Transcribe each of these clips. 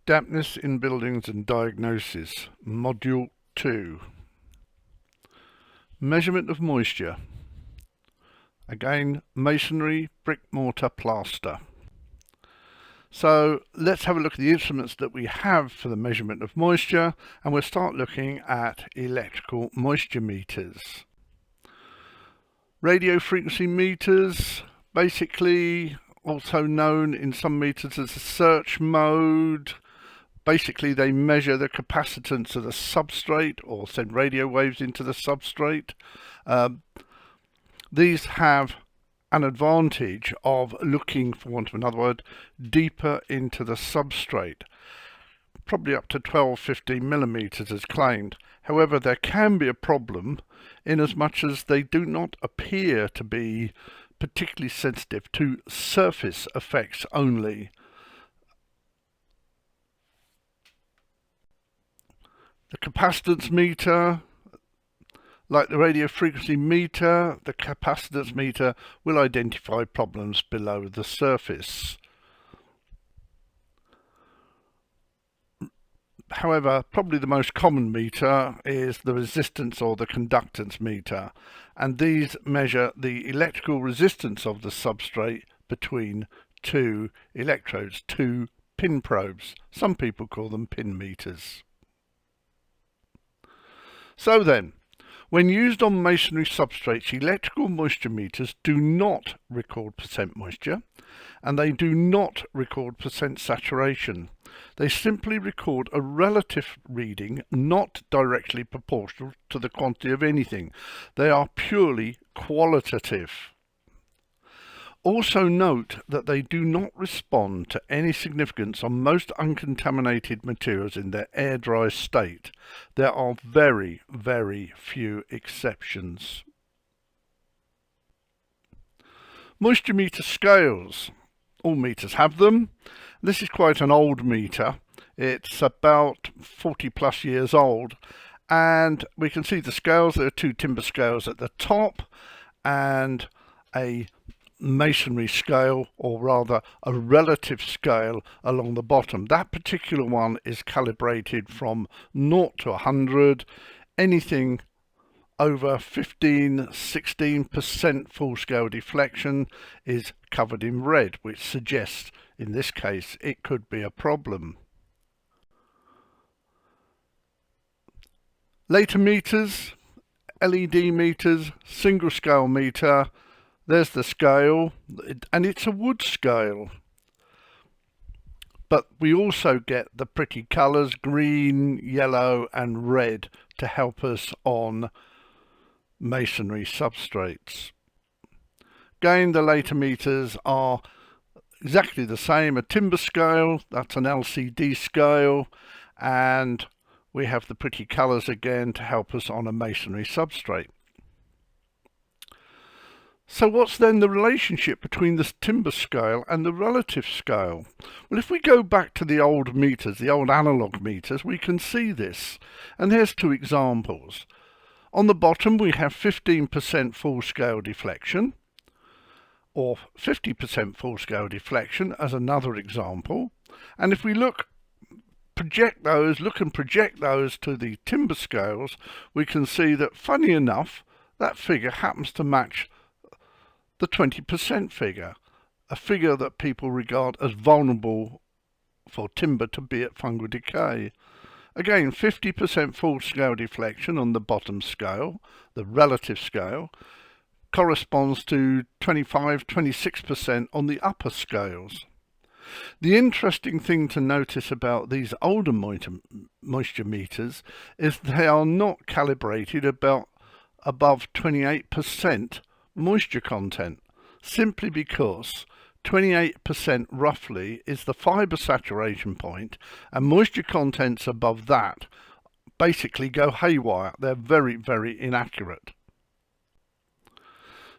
Dampness in Buildings and Diagnosis, Module 2. Measurement of moisture. Again, masonry, brick, mortar, plaster. So let's have a look at the instruments that we have for the measurement of moisture, and we'll start looking at electrical moisture meters. Radio frequency meters, basically also known in some meters as a search mode. Basically, they measure the capacitance of the substrate or send radio waves into the substrate. These have an advantage of looking, for want of another word, deeper into the substrate, probably up to 12-15 millimeters as claimed. However, there can be a problem in as much as they do not appear to be particularly sensitive to surface effects only. The capacitance meter, like the radio frequency meter, the capacitance meter will identify problems below the surface. However, probably the most common meter is the resistance or the conductance meter, and these measure the electrical resistance of the substrate between two electrodes, two pin probes. Some people call them pin meters. So then, when used on masonry substrates, electrical moisture meters do not record percent moisture, and they do not record percent saturation. They simply record a relative reading not directly proportional to the quantity of anything. They are purely qualitative. Also note that they do not respond to any significance on most uncontaminated materials in their air-dry state. There are very, very few exceptions. Moisture meter scales. All meters have them. This is quite an old meter. It's about 40 plus years old, and we can see the scales. There are two timber scales at the top and a masonry scale, or rather a relative scale, along the bottom. That particular one is calibrated from 0 to 100. Anything over 15-16% full scale deflection is covered in red, which suggests in this case it could be a problem. Later meters, LED meters, single scale meter. There's the scale, and it's a wood scale. But we also get the pretty colours, green, yellow and red, to help us on masonry substrates. Again, the later meters are exactly the same. A timber scale, that's an LCD scale, and we have the pretty colours again to help us on a masonry substrate. So what's then the relationship between this timber scale and the relative scale? Well, if we go back to the old meters, the old analog meters, we can see this. And here's two examples. On the bottom we have 15% full scale deflection, or 50% full scale deflection as another example. And if we look and project those to the timber scales, we can see that, funny enough, that figure happens to match the 20% figure, a figure that people regard as vulnerable for timber to be at fungal decay. Again, 50% full scale deflection on the bottom scale, the relative scale, corresponds to 25-26% on the upper scales. The interesting thing to notice about these older moisture meters is they are not calibrated above 28% moisture content, simply because 28% roughly is the fibre saturation point, and moisture contents above that basically go haywire. They're very, very inaccurate.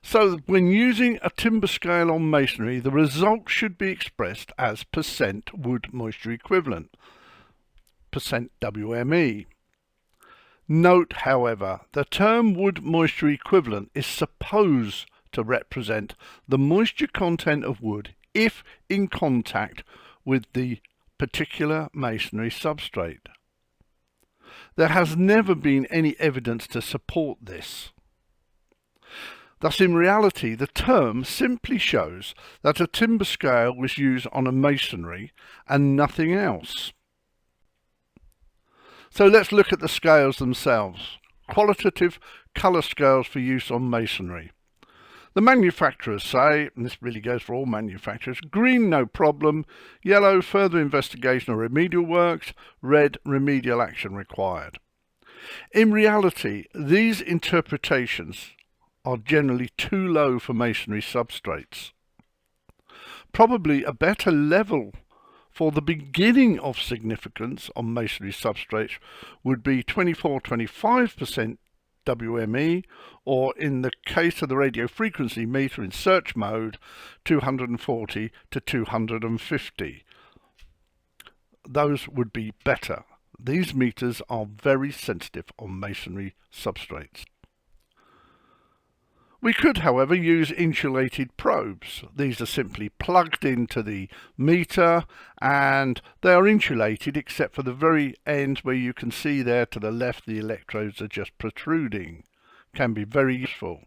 So when using a timber scale on masonry, the result should be expressed as percent wood moisture equivalent, percent WME. Note, however, the term wood moisture equivalent is supposed to represent the moisture content of wood if in contact with the particular masonry substrate. There has never been any evidence to support this. Thus, in reality, the term simply shows that a timber scale was used on a masonry and nothing else. So let's look at the scales themselves. Qualitative colour scales for use on masonry. The manufacturers say, and this really goes for all manufacturers, green, no problem; yellow, further investigation or remedial works; red, remedial action required. In reality, these interpretations are generally too low for masonry substrates. Probably a better level for the beginning of significance on masonry substrates would be 24-25% WME, or in the case of the radio frequency meter in search mode, 240 to 250. Those would be better. These meters are very sensitive on masonry substrates. We could, however, use insulated probes. These are simply plugged into the meter and they are insulated except for the very end where you can see there to the left the electrodes are just protruding. Can be very useful.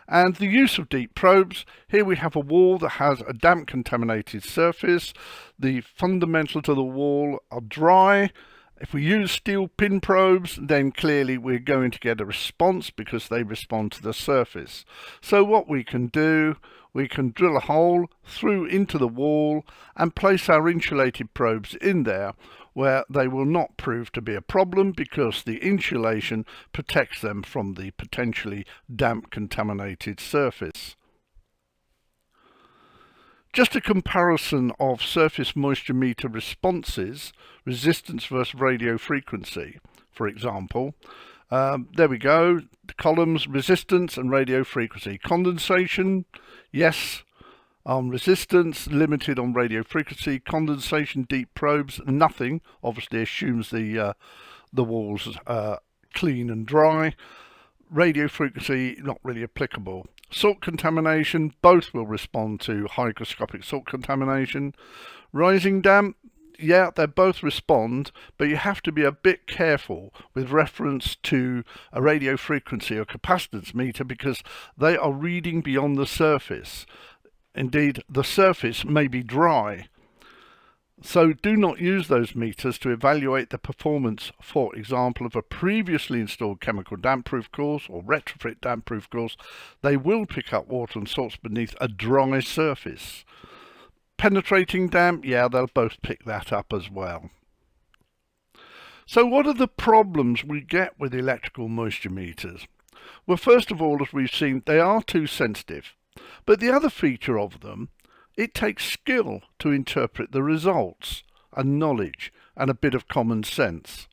And the use of deep probes, here we have a wall that has a damp contaminated surface. The fundamentals of the wall are dry. If we use steel pin probes, then clearly we're going to get a response because they respond to the surface. So what we can do, we can drill a hole through into the wall and place our insulated probes in there where they will not prove to be a problem because the insulation protects them from the potentially damp contaminated surface. Just a comparison of surface moisture meter responses, resistance versus radio frequency, for example. There we go, the columns, resistance and radio frequency. Condensation, yes, on resistance, limited on radio frequency. Condensation, deep probes, nothing. Obviously assumes the walls clean and dry. Radio frequency, not really applicable. Salt contamination, both will respond to hygroscopic salt contamination. Rising damp, yeah, they both respond, but you have to be a bit careful with reference to a radio frequency or capacitance meter because they are reading beyond the surface. Indeed, the surface may be dry. So do not use those meters to evaluate the performance, for example, of a previously installed chemical damp-proof course or retrofit damp-proof course. They will pick up water and salts beneath a dry surface. Penetrating damp, yeah, they'll both pick that up as well. So what are the problems we get with electrical moisture meters? Well, first of all, as we've seen, they are too sensitive. But the other feature of them, it takes skill to interpret the results and knowledge and a bit of common sense.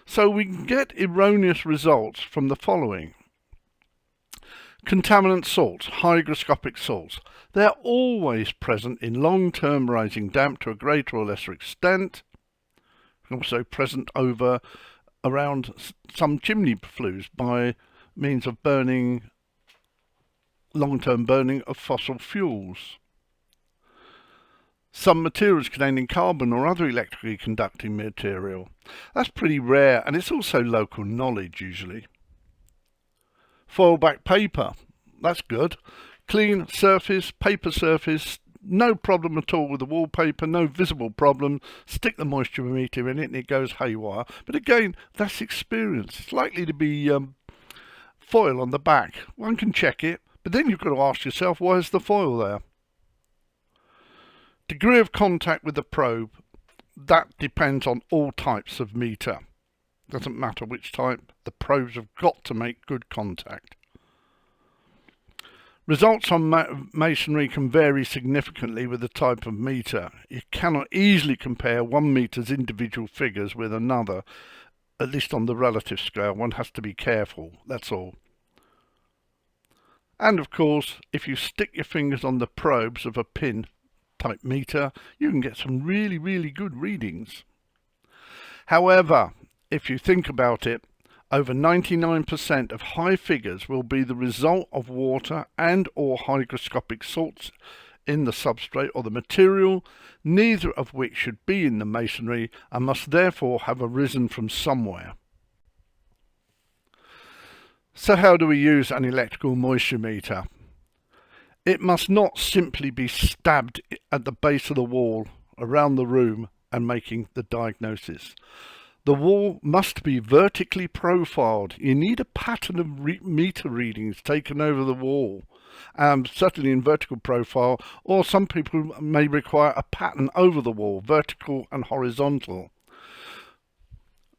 So we can get erroneous results from the following. Contaminant salts, hygroscopic salts, they're always present in long-term rising damp to a greater or lesser extent. Also present around some chimney flues by means of burning, long-term burning of fossil fuels. Some materials containing carbon or other electrically conducting material. That's pretty rare, and it's also local knowledge usually. Foil back paper, that's good. Clean surface, paper surface, no problem at all with the wallpaper, no visible problem. Stick the moisture meter in it and it goes haywire. But again, that's experience. It's likely to be foil on the back. One can check it, but then you've got to ask yourself, why is the foil there? Degree of contact with the probe, that depends on all types of meter. Doesn't matter which type, the probes have got to make good contact. Results on masonry can vary significantly with the type of meter. You cannot easily compare one meter's individual figures with another, at least on the relative scale. One has to be careful, that's all. And of course, if you stick your fingers on the probes of a pin type meter, you can get some really, really good readings. However, if you think about it, over 99% of high figures will be the result of water and or hygroscopic salts in the substrate or the material, neither of which should be in the masonry and must therefore have arisen from somewhere. So how do we use an electrical moisture meter? It must not simply be stabbed at the base of the wall around the room and making the diagnosis. The wall must be vertically profiled. You need a pattern of meter readings taken over the wall, certainly in vertical profile, or some people may require a pattern over the wall, vertical and horizontal.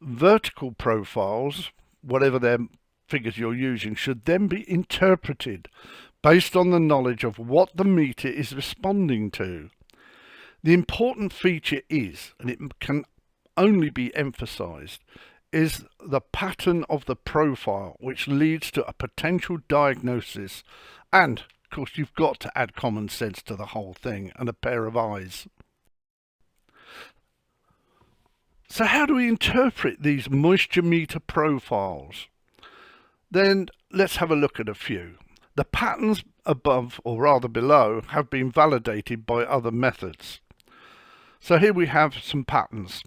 Vertical profiles, whatever their figures you're using, should then be interpreted based on the knowledge of what the meter is responding to. The important feature is, and it can only be emphasized, is the pattern of the profile, which leads to a potential diagnosis, and of course you've got to add common sense to the whole thing and a pair of eyes. So how do we interpret these moisture meter profiles? Then let's have a look at a few. The patterns above, or rather below, have been validated by other methods. So here we have some patterns,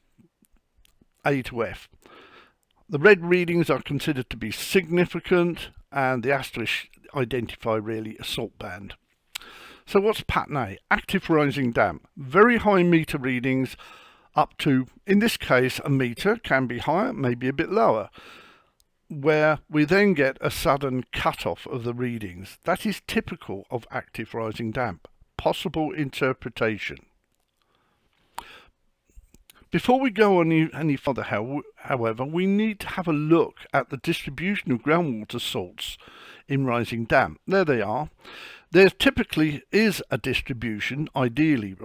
A to F. The red readings are considered to be significant, and the asterisk identify really a salt band. So what's pattern A? Active rising damp. Very high meter readings up to, in this case, a meter, can be higher, maybe a bit lower, where we then get a sudden cut-off of the readings. That is typical of active rising damp. Possible interpretation. Before we go any further, however, we need to have a look at the distribution of groundwater salts in rising damp. There they are. There typically is a distribution, ideally,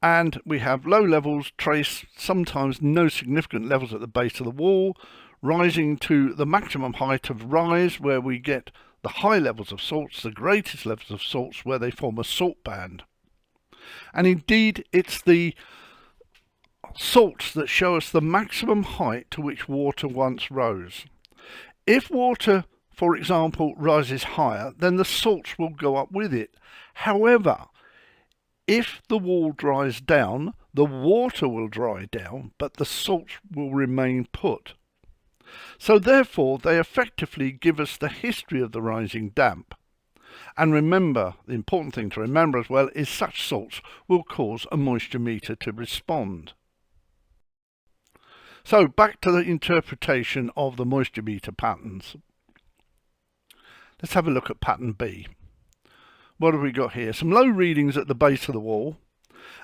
and we have low levels trace, sometimes no significant levels at the base of the wall, rising to the maximum height of rise, where we get the high levels of salts, the greatest levels of salts, where they form a salt band. And indeed, it's the salts that show us the maximum height to which water once rose. If water, for example, rises higher, then the salts will go up with it. However, if the wall dries down, the water will dry down, but the salts will remain put. So therefore, they effectively give us the history of the rising damp. And remember, the important thing to remember as well is such salts will cause a moisture meter to respond. So back to the interpretation of the moisture meter patterns. Let's have a look at pattern B. What have we got here? Some low readings at the base of the wall,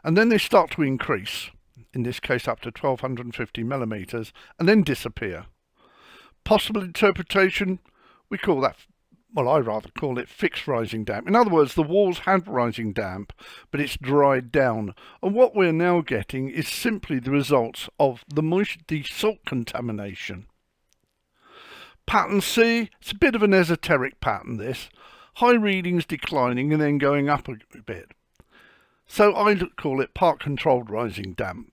and then they start to increase, in this case up to 1250 millimeters, and then disappear. Possible interpretation, we call that, well, I rather call it fixed rising damp. In other words, the walls had rising damp, but it's dried down. And what we're now getting is simply the results of the salt contamination. Pattern C, it's a bit of an esoteric pattern, this. High readings declining and then going up a bit. So I call it part-controlled rising damp.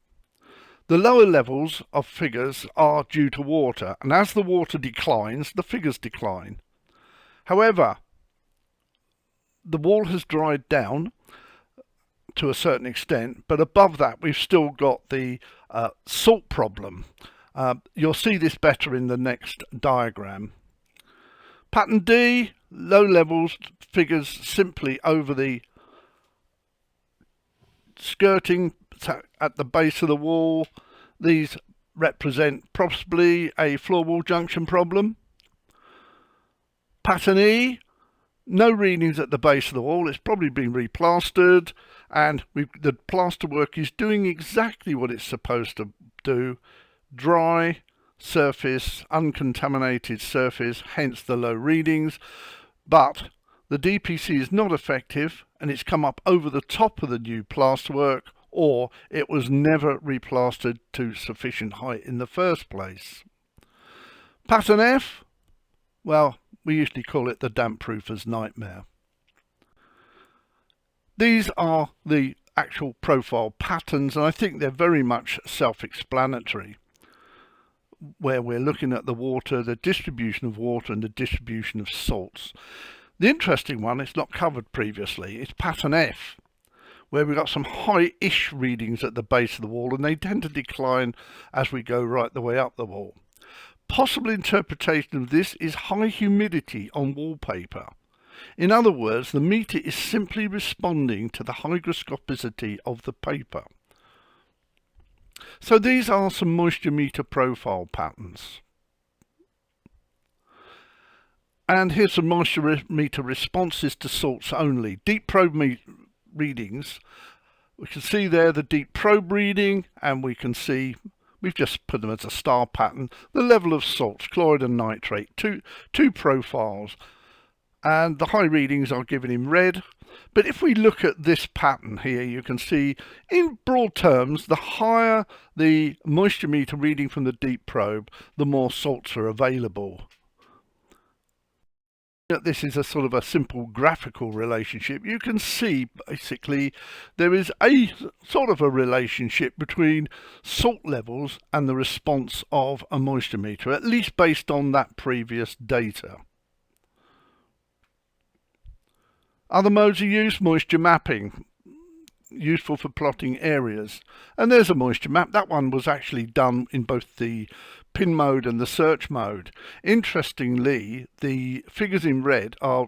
The lower levels of figures are due to water, and as the water declines, the figures decline. However, the wall has dried down to a certain extent, but above that we've still got the salt problem. You'll see this better in the next diagram. Pattern D, low levels, figures simply over the skirting at the base of the wall. These represent possibly a floor-wall junction problem. Pattern E, no readings at the base of the wall. It's probably been replastered, and the plaster work is doing exactly what it's supposed to do. Dry surface, uncontaminated surface, hence the low readings. But the DPC is not effective, and it's come up over the top of the new plasterwork, or it was never replastered to sufficient height in the first place. Pattern F, well, we usually call it the damp proofer's nightmare. These are the actual profile patterns, and I think they're very much self-explanatory, where we're looking at the water, the distribution of water and the distribution of salts. The interesting one, it's not covered previously, is pattern F, where we've got some high-ish readings at the base of the wall, and they tend to decline as we go right the way up the wall. Possible interpretation of this is high humidity on wallpaper. In other words, the meter is simply responding to the hygroscopicity of the paper. So these are some moisture meter profile patterns. And here's some moisture meter responses to salts only. Deep probe readings. We can see there the deep probe reading, and we can see, we've just put them as a star pattern, the level of salts, chloride and nitrate, two profiles. And the high readings are given in red. But if we look at this pattern here, you can see in broad terms, the higher the moisture meter reading from the deep probe, the more salts are available. This is a sort of a simple graphical relationship. You can see basically there is a sort of a relationship between salt levels and the response of a moisture meter, at least based on that previous data. Other modes of use, moisture mapping, useful for plotting areas. And there's a moisture map. That one was actually done in both the pin mode and the search mode. Interestingly, the figures in red are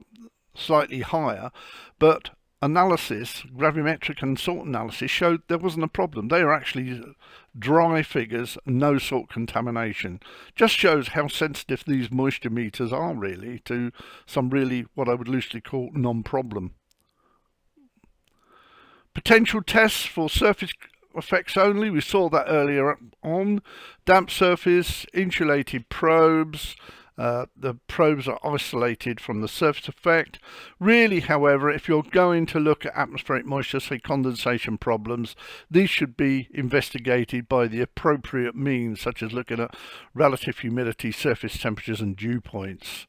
slightly higher, but analysis, gravimetric and salt analysis, showed there wasn't a problem. They are actually dry figures, no salt contamination. Just shows how sensitive these moisture meters are really to some really what I would loosely call non-problem. Potential tests for surface effects only, we saw that earlier on. Damp surface, insulated probes. The probes are isolated from the surface effect. Really, however, if you're going to look at atmospheric moisture, say condensation problems, these should be investigated by the appropriate means, such as looking at relative humidity, surface temperatures and dew points,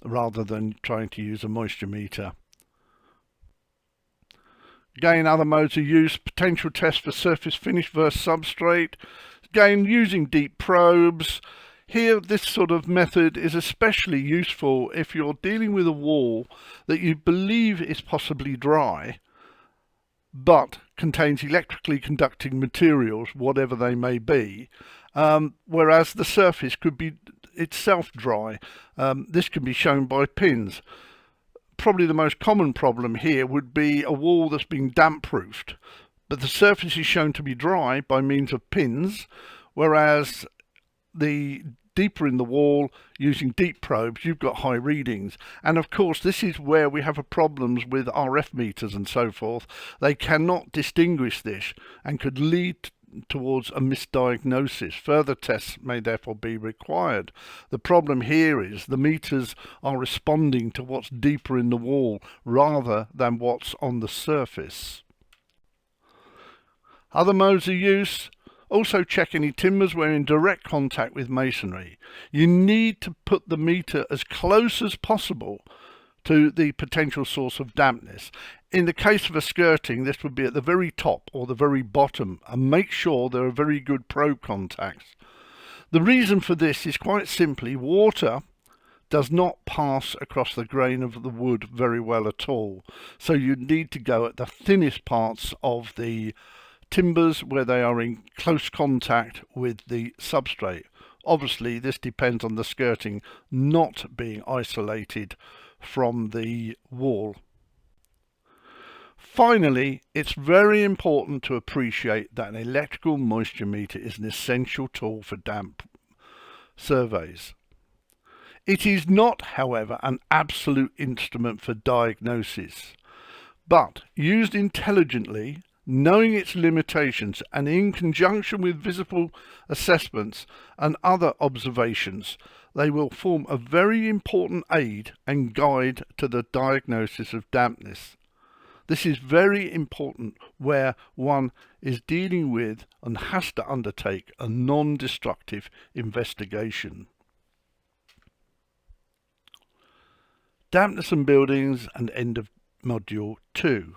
rather than trying to use a moisture meter. Again, other modes of use, potential tests for surface finish versus substrate. Again, using deep probes. Here, this sort of method is especially useful if you're dealing with a wall that you believe is possibly dry, but contains electrically conducting materials, whatever they may be, whereas the surface could be itself dry. This can be shown by pins. Probably the most common problem here would be a wall that's been damp proofed, but the surface is shown to be dry by means of pins, whereas the deeper in the wall, using deep probes, you've got high readings. And of course, this is where we have problems with RF meters and so forth. They cannot distinguish this and could lead towards a misdiagnosis. Further tests may therefore be required. The problem here is the meters are responding to what's deeper in the wall rather than what's on the surface. Other modes of use, also check any timbers where in direct contact with masonry. You need to put the meter as close as possible to the potential source of dampness. In the case of a skirting, this would be at the very top or the very bottom, and make sure there are very good probe contacts. The reason for this is quite simply water does not pass across the grain of the wood very well at all. So you need to go at the thinnest parts of the timbers where they are in close contact with the substrate. Obviously, this depends on the skirting not being isolated from the wall. Finally, it's very important to appreciate that an electrical moisture meter is an essential tool for damp surveys. It is not, however, an absolute instrument for diagnosis, but used intelligently, knowing its limitations, and in conjunction with visible assessments and other observations, they will form a very important aid and guide to the diagnosis of dampness. This is very important where one is dealing with and has to undertake a non-destructive investigation. Dampness and buildings, and end of Module 2.